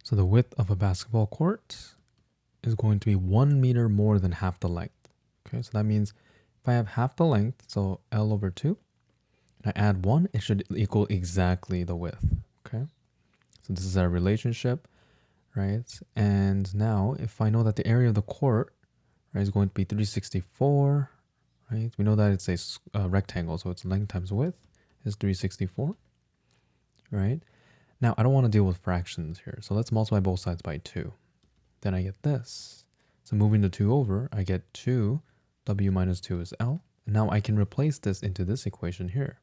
So the width of a basketball court is going to be 1 meter more than half the length. Okay, so that means if I have half the length, so L over 2, and I add 1, it should equal exactly the width. Okay, so this is our relationship, right? And now if I know that the area of the court, right, is going to be 364, right? We know that it's a rectangle, so its length times width is 364, right? Now I don't want to deal with fractions here, so let's multiply both sides by 2. Then I get this. So moving the 2 over, I get 2, w minus 2 is L. And now I can replace this into this equation here,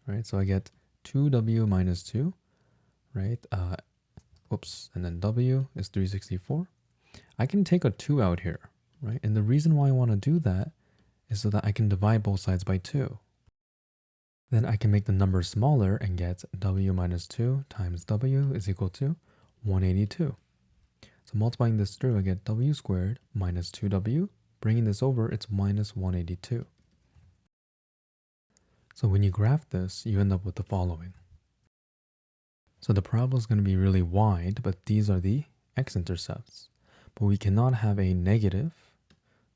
right? So I get 2w minus 2, right? And then w is 364. I can take a 2 out here, right? And the reason why I want to do that is so that I can divide both sides by 2. Then I can make the number smaller and get w minus 2 times w is equal to 182. So multiplying this through, I get w squared minus 2w. Bringing this over, it's minus 182. So when you graph this, you end up with the following. So the parabola is going to be really wide, but these are the x-intercepts. But we cannot have a negative.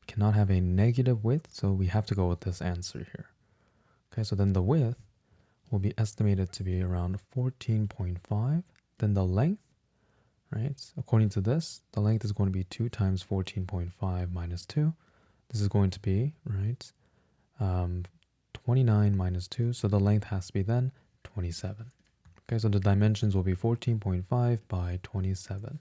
We cannot have a negative width, so we have to go with this answer here. Okay, so then the width will be estimated to be around 14.5. Then the length, right? According to this, the length is going to be 2 times 14.5 minus 2. This is going to be, right, 29 minus 2. So the length has to be then 27. Okay, so the dimensions will be 14.5 by 27.